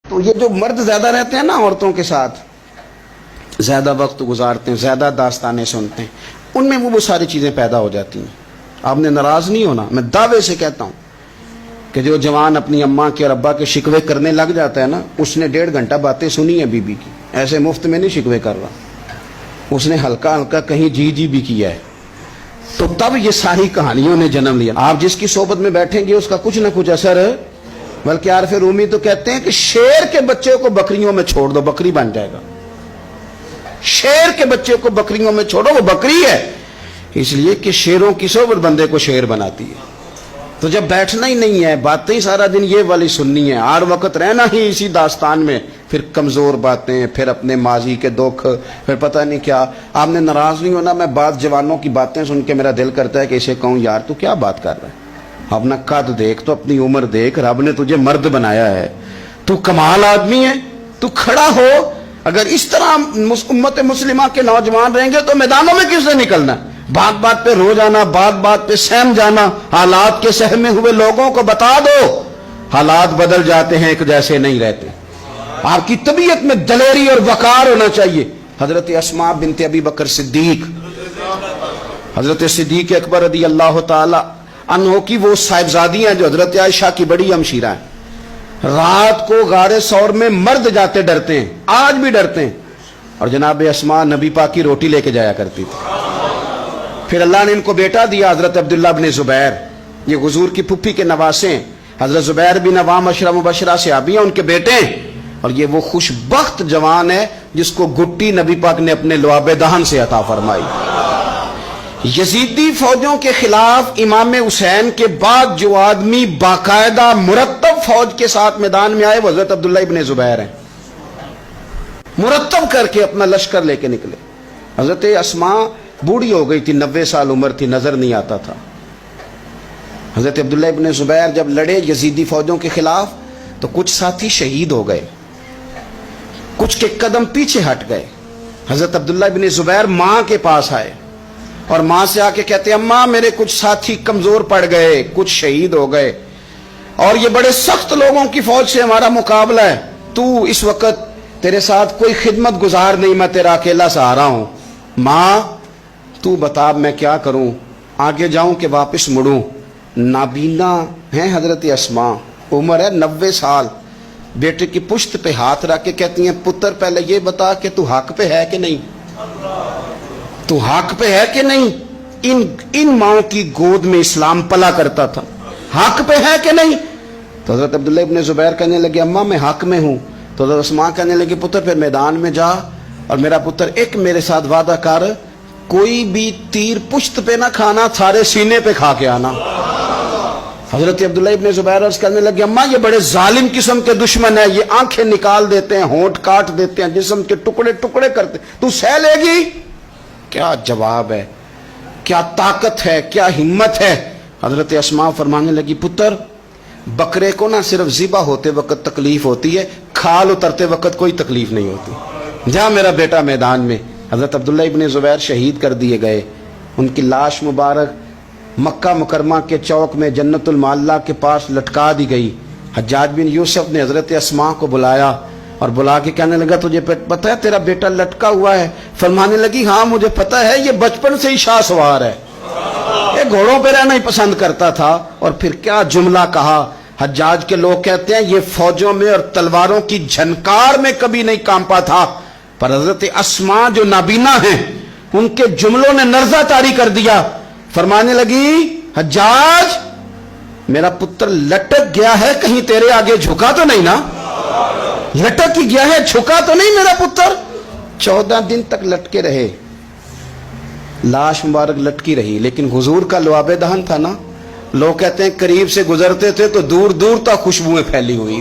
تو یہ جو مرد زیادہ رہتے ہیں نا عورتوں کے ساتھ، زیادہ وقت گزارتے ہیں، زیادہ داستانیں سنتے ہیں، ان میں وہ ساری چیزیں پیدا ہو جاتی ہیں۔ آپ نے ناراض نہیں ہونا، میں دعوے سے کہتا ہوں کہ جو جوان اپنی اماں کے اور ابا کے شکوے کرنے لگ جاتا ہے نا، اس نے 1.5 گھنٹہ باتیں سنی ہیں بی بی کی، ایسے مفت میں نہیں شکوے کر رہا، اس نے ہلکا ہلکا کہیں جی بھی کیا ہے، تو تب یہ ساری کہانیوں نے جنم لیا۔ آپ جس کی صحبت میں بیٹھیں گے اس کا کچھ نہ کچھ اثر ہے، بلکہ عارف رومی تو کہتے ہیں کہ شیر کے بچے کو بکریوں میں چھوڑ دو، بکری بن جائے گا۔ شیر کے بچے کو بکریوں میں چھوڑو، وہ بکری ہے، اس لیے کہ شیروں کی صحبت بندے کو شیر بناتی ہے۔ تو جب بیٹھنا ہی نہیں ہے، باتیں ہی سارا دن یہ والی سننی ہے، ہر وقت رہنا ہی اسی داستان میں، پھر کمزور باتیں، پھر اپنے ماضی کے دکھ، پھر پتہ نہیں کیا۔ آپ نے ناراض نہیں ہونا، میں بعض جوانوں کی باتیں سن کے میرا دل کرتا ہے کہ اسے کہوں یار تو کیا بات کر رہا ہے، اپنا قد دیکھ، تو اپنی عمر دیکھ، رب نے تجھے مرد بنایا ہے، تو کمال آدمی ہے، تو کھڑا ہو۔ اگر اس طرح امت مسلمہ کے نوجوان رہیں گے تو میدانوں میں کس سے نکلنا؟ بات بات پہ رو جانا، بات بات پہ سہم جانا، حالات کے سہمے ہوئے لوگوں کو بتا دو حالات بدل جاتے ہیں، ایک جیسے نہیں رہتے۔ آپ کی طبیعت میں دلیری اور وقار ہونا چاہیے۔ حضرت اسماء بنت ابی بکر صدیق، حضرت صدیق اکبر رضی اللہ تعالی عنہ کی وہ صاحبزادیاں جو حضرت عائشہ کی بڑی ہمشیرہ ہیں، رات کو غار ثور میں مرد جاتے ڈرتے ہیں، آج بھی ڈرتے ہیں، اور جناب اسماء نبی پاک کی روٹی لے کے جایا کرتی تھی۔ پھر اللہ نے ان کو بیٹا دیا، حضرت عبداللہ بن زبیر، یہ حضور کی پھپھی کے نواسے ہیں، حضرت زبیر بن عوام عشرہ مبشرہ صحابی ہیں، ان کے بیٹے ہیں، اور یہ وہ خوش بخت جوان ہے جس کو گٹی نبی پاک نے اپنے لعاب دہن سے عطا فرمائی۔ یزیدی فوجوں کے خلاف امام حسین کے بعد جو آدمی باقاعدہ مرتب فوج کے ساتھ میدان میں آئے وہ حضرت عبداللہ ابن زبیر ہیں، مرتب کر کے اپنا لشکر لے کے نکلے۔ حضرت اسماء بوڑھی ہو گئی تھی، 90 سال عمر تھی، نظر نہیں آتا تھا۔ حضرت عبداللہ ابن زبیر جب لڑے یزیدی فوجوں کے خلاف تو کچھ ساتھی شہید ہو گئے، کچھ کے قدم پیچھے ہٹ گئے۔ حضرت عبداللہ ابن زبیر ماں کے پاس آئے اور ماں سے آ کے کہتے ہیں اماں میرے کچھ ساتھی کمزور پڑ گئے، کچھ شہید ہو گئے، اور یہ بڑے سخت لوگوں کی فوج سے ہمارا مقابلہ ہے، تو اس وقت تیرے ساتھ کوئی خدمت گزار نہیں، میں تیرا اکیلا سہارا ہوں، ماں تو بتا میں کیا کروں، آگے جاؤں کہ واپس مڑوں؟ نابینا ہیں حضرت اسماء، عمر ہے 90 سال، بیٹے کی پشت پہ ہاتھ رکھ کے کہتی ہیں پتر پہلے یہ بتا کہ تو حق پہ ہے کہ نہیں، تو حق پہ ہے کہ نہیں؟ ان ماؤں کی گود میں اسلام پلا کرتا تھا، حق پہ ہے کہ نہیں؟ تو حضرت عبداللہ ابن زبیر کہنے لگے اماں میں حق میں ہوں۔ تو حضرت اسماء کہنے لگے پتر پھر میدان میں جا، اور میرا پتر ایک میرے ساتھ وعدہ کر، کوئی بھی تیر پشت پہ نہ کھانا، سارے سینے پہ کھا کے آنا۔ حضرت عبداللہ ابن زبیر عرض کرنے لگے اماں یہ بڑے ظالم قسم کے دشمن ہیں، یہ آنکھیں نکال دیتے ہیں، ہونٹ کاٹ دیتے ہیں، جسم کے ٹکڑے ٹکڑے کرتے، تو سہ لے گی؟ کیا جواب ہے، کیا طاقت ہے، کیا ہمت ہے۔ حضرت اسماء فرمانے لگی پتر بکرے کو نہ صرف ذبح ہوتے وقت تکلیف ہوتی ہے، کھال اترتے وقت کوئی تکلیف نہیں ہوتی، جا میرا بیٹا میدان میں۔ حضرت عبداللہ ابن زبیر شہید کر دیے گئے، ان کی لاش مبارک مکہ مکرمہ کے چوک میں جنت المعلیٰ کے پاس لٹکا دی گئی۔ حجاج بن یوسف نے حضرت اسماء کو بلایا اور بلا کے کہنے لگا تجھے پتہ ہے تیرا بیٹا لٹکا ہوا ہے؟ فرمانے لگی ہاں مجھے پتہ ہے، یہ بچپن سے ہی شاہ سوار ہے، یہ گھوڑوں پہ رہنا ہی پسند کرتا تھا۔ اور پھر کیا جملہ کہا، حجاج کے لوگ کہتے ہیں یہ فوجوں میں اور تلواروں کی جھنکار میں کبھی نہیں کانپا تھا، پر حضرت اسماء جو نابینا ہیں ان کے جملوں نے نرزہ طاری کر دیا۔ فرمانے لگی حجاج میرا پتر لٹک گیا ہے، کہیں تیرے آگے جھکا تو نہیں نا؟ لٹک ہی گیا ہے، جھکا تو نہیں میرا پتر؟ 14 دن تک لٹکے رہے، لاش مبارک لٹکی رہی، لیکن حضور کا لعاب دہن تھا نا، لوگ کہتے ہیں قریب سے گزرتے تھے تو دور دور تک خوشبوئیں پھیلی ہوئی۔